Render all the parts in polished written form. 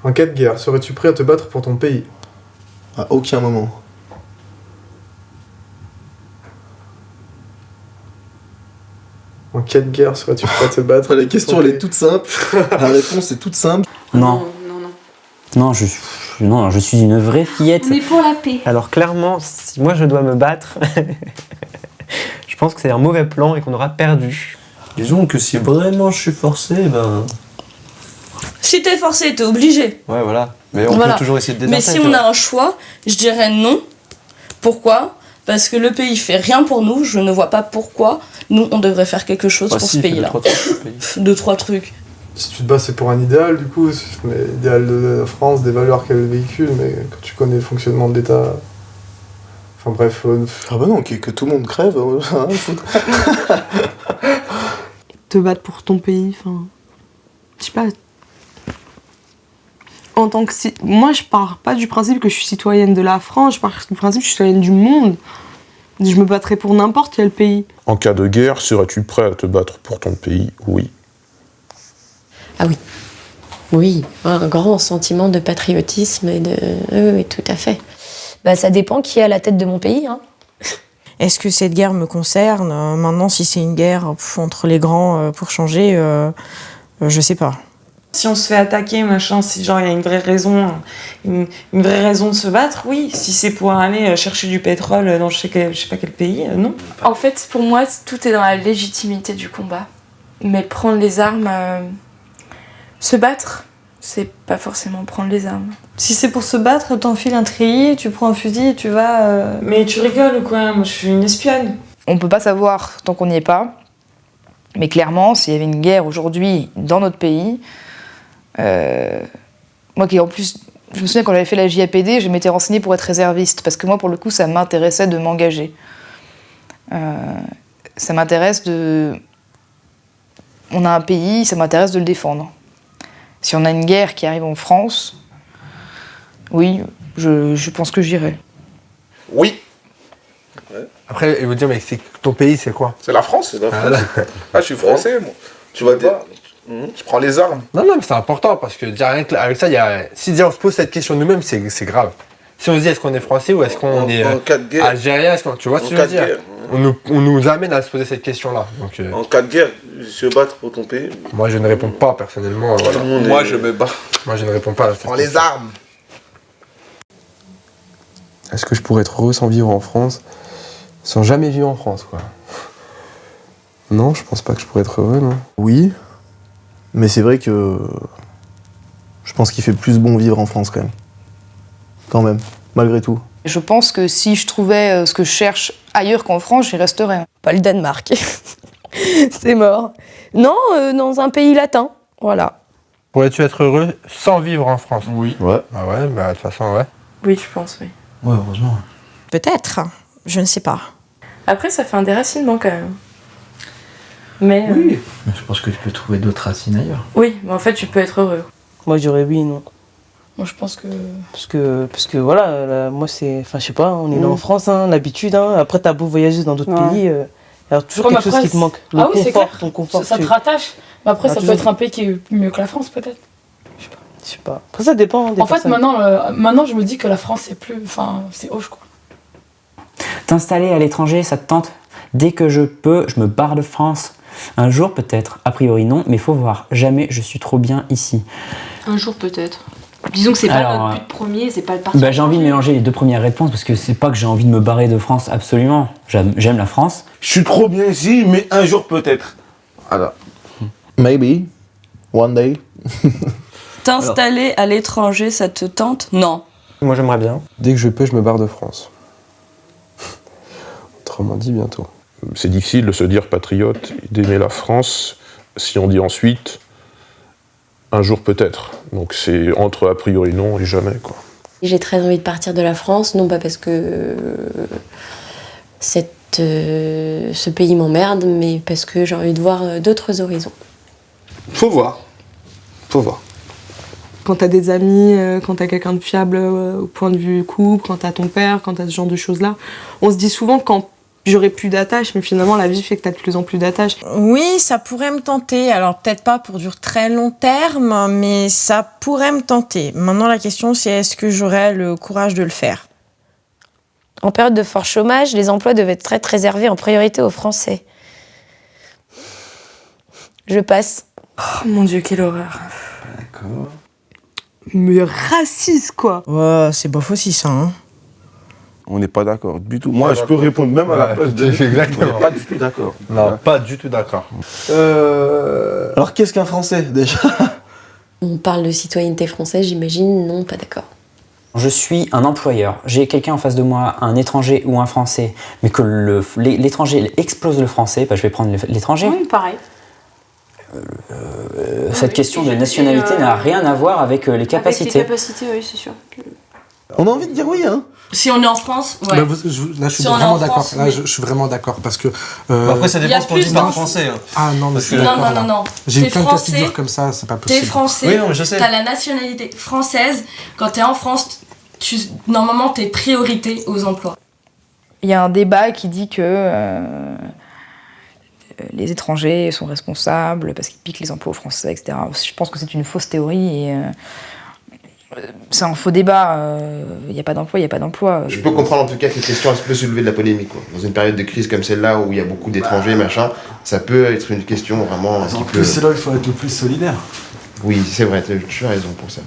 En cas de guerre, serais-tu prêt à te battre pour ton pays? À aucun moment. En cas de guerre, serais-tu prêt à te battre? La question, elle est toute simple. La réponse est toute simple. Non. Non, je suis une vraie fillette. On est pour la paix. Alors clairement, si moi je dois me battre, je pense que c'est un mauvais plan et qu'on aura perdu. Disons que si vraiment je suis forcé, ben... Si t'es forcé, t'es obligé. Ouais, voilà. Mais on Voilà. peut toujours essayer de Mais déserter. si on a un choix, je dirais non. Pourquoi? Parce que le pays fait rien pour nous, je ne vois pas pourquoi nous on devrait faire quelque chose pour ce pays-là. Deux, trois trucs. Si tu te bats, c'est pour un idéal, du coup, mais l'idéal de la France, des valeurs qu'elle véhicule, mais quand tu connais le fonctionnement de l'État... Enfin bref... Ah bah non, que tout le monde crève. Hein, Te battre pour ton pays, enfin... Je sais pas... En tant que... Moi, je pars pas du principe que je suis citoyenne de la France, je pars du principe que je suis citoyenne du monde. Je me battrai pour n'importe quel pays. En cas de guerre, serais-tu prêt à te battre pour ton pays? Oui. Ah oui. Oui, un grand sentiment de patriotisme et de... Oui, tout à fait. Bah, ça dépend qui est à la tête de mon pays. Hein. Est-ce que cette guerre me concerne? Maintenant, si c'est une guerre entre les grands pour changer, je sais pas. Si on se fait attaquer, machin, si genre il y a une vraie raison, une vraie raison de se battre, oui. Si c'est pour aller chercher du pétrole dans je sais pas quel pays, non. En fait, pour moi, tout est dans la légitimité du combat. Mais prendre les armes, se battre, c'est pas forcément prendre les armes. Si c'est pour se battre, t'enfiles un treillis, tu prends un fusil et tu vas... Mais tu rigoles ou quoi? Moi je suis une espionne. On peut pas savoir tant qu'on n'y est pas. Mais clairement, s'il y avait une guerre aujourd'hui dans notre pays... moi qui en plus, je me souviens quand j'avais fait la JAPD, je m'étais renseignée pour être réserviste, parce que moi pour le coup ça m'intéressait de m'engager. Ça m'intéresse de... On a un pays, ça m'intéresse de le défendre. Si on a une guerre qui arrive en France, oui, je pense que j'irai. Oui. Ouais. Après, ils vont dire, mais ton pays c'est quoi? C'est la France, c'est la France. Ah, je suis français, moi. Tu vas dire... Je prends les armes. Non, mais c'est important parce que déjà, rien que avec ça, si déjà on se pose cette question nous-mêmes, c'est grave. Si on se dit est-ce qu'on est français ou est-ce qu'on est algérien, tu vois ce que je veux dire? On nous amène à se poser cette question-là. Donc, en cas de guerre, se battre pour ton pays. Moi je ne réponds pas personnellement. Voilà. Moi je me bats. Moi je ne réponds pas à cette question. Prends les armes. Est-ce que je pourrais être heureux sans vivre en France? Sans jamais vivre en France, quoi. Non, je pense pas que je pourrais être heureux, non. Oui. Mais c'est vrai que je pense qu'il fait plus bon vivre en France quand même, malgré tout. Je pense que si je trouvais ce que je cherche ailleurs qu'en France, j'y resterais. Pas le Danemark. C'est mort. Non, dans un pays latin, voilà. Pourrais-tu être heureux sans vivre en France? Oui. Ouais. Ah ouais, bah de toute façon, ouais. Oui, je pense, oui. Ouais, heureusement. Peut-être, je ne sais pas. Après, ça fait un déracinement quand même. Mais oui, je pense que tu peux trouver d'autres racines ailleurs. Oui, mais en fait, tu peux être heureux. Moi, je dirais oui et non. Moi, je pense que... Parce que voilà, moi, c'est... Enfin, je sais pas, on est né en France, hein, l'habitude, hein. Après, t'as beau voyager dans d'autres pays, il y a toujours quelque chose qui te manque. Le confort, c'est clair. Ton confort, ça te rattache. Mais après, ça peut être un pays qui est mieux que la France, peut-être. Je sais pas. Après, ça dépend des personnes. Fait, maintenant, je me dis que la France, c'est plus... Enfin, c'est hoche, quoi. T'installer à l'étranger, ça te tente? Dès que je peux, je me barre de France. Un jour peut-être, a priori non, mais faut voir. Jamais je suis trop bien ici. Un jour peut-être. Disons que c'est pas notre but premier, c'est pas le parti. J'ai envie de mélanger les deux premières réponses parce que c'est pas que j'ai envie de me barrer de France, absolument. J'aime la France. Je suis trop bien ici, mais un jour peut-être. Voilà. Maybe. One day. T'installer à l'étranger, ça te tente? Non. Moi j'aimerais bien. Dès que je peux, je me barre de France. Autrement dit, bientôt. C'est difficile de se dire patriote, d'aimer la France, si on dit ensuite un jour peut-être. Donc c'est entre a priori non et jamais, quoi. J'ai très envie de partir de la France, non pas parce que ce pays m'emmerde, mais parce que j'ai envie de voir d'autres horizons. Faut voir. Quand t'as des amis, quand t'as quelqu'un de fiable au point de vue couple, quand t'as ton père, quand t'as ce genre de choses-là, on se dit souvent quand j'aurais plus d'attache, mais finalement la vie fait que t'as de plus en plus d'attache. Oui, ça pourrait me tenter. Alors peut-être pas pour du très long terme, mais ça pourrait me tenter. Maintenant la question c'est est-ce que j'aurais le courage de le faire? En période de fort chômage, les emplois devaient être réservés en priorité aux Français. Je passe. Oh mon Dieu, quelle horreur. D'accord. Mais raciste, quoi. Ouais, c'est bof aussi, ça, hein. On n'est pas d'accord du tout. Moi, je peux répondre même à la place de... Exactement. On n'est pas du tout d'accord. Non, pas du tout d'accord. Alors, qu'est-ce qu'un Français, déjà? On parle de citoyenneté française, j'imagine, non, pas d'accord. Je suis un employeur, j'ai quelqu'un en face de moi, un étranger ou un Français, mais que l'étranger explose le français, bah, je vais prendre l'étranger. Oui, pareil. Cette question de nationalité n'a rien à voir avec les capacités. Avec les capacités, oui, c'est sûr. On a envie de dire oui, hein. Si on est en France, ouais. Là, je suis vraiment d'accord. Là, je suis vraiment d'accord parce que. Après, ça dépend ce qu'on dit par français. Hein. Ah non, mais je suis d'accord. d'accord. Non. J'ai eu plein de cas de figure comme ça, c'est pas possible. T'es français, oui, non, je sais. T'as la nationalité française. Quand t'es en France, normalement, t'es priorité aux emplois. Il y a un débat qui dit que les étrangers sont responsables parce qu'ils piquent les emplois aux Français, etc. Je pense que c'est une fausse théorie et c'est un faux débat. Il n'y a pas d'emploi, il n'y a pas d'emploi. Je peux comprendre en tout cas que cette question peut soulever de la polémique. Quoi. Dans une période de crise comme celle-là où il y a beaucoup d'étrangers, machin, ça peut être une question vraiment... En plus, c'est là où il faut être le plus solidaire. Oui, c'est vrai, tu as raison pour ça.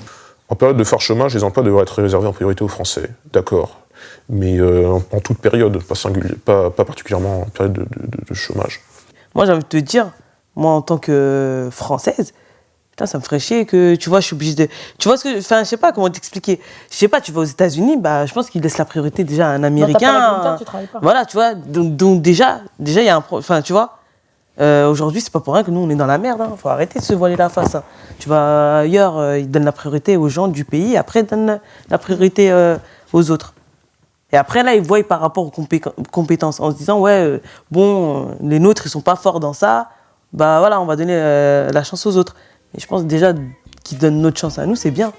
En période de fort chômage, les emplois devraient être réservés en priorité aux Français, d'accord. Mais en toute période, pas particulièrement en période de chômage. Moi, j'ai envie de te dire, moi, en tant que Française, putain, ça me ferait chier que, tu vois, je suis obligée de... Tu vois ce que... Enfin, je sais pas comment t'expliquer. Je sais pas, tu vas aux États-Unis, bah, je pense qu'ils laissent la priorité déjà à un Américain. Non, t'as pas la green card, tu travailles pas. Voilà, tu vois. Donc déjà, il y a un... Enfin, tu vois, aujourd'hui, c'est pas pour rien que nous, on est dans la merde. Hein. Faut arrêter de se voiler la face. Hein. Tu vas ailleurs, ils donnent la priorité aux gens du pays, après, ils donnent la priorité aux autres. Et après, là, ils voient par rapport aux compétences, en se disant, ouais, les nôtres, ils sont pas forts dans ça, bah voilà, on va donner la chance aux autres. Et je pense déjà qu'ils donnent notre chance à nous, c'est bien.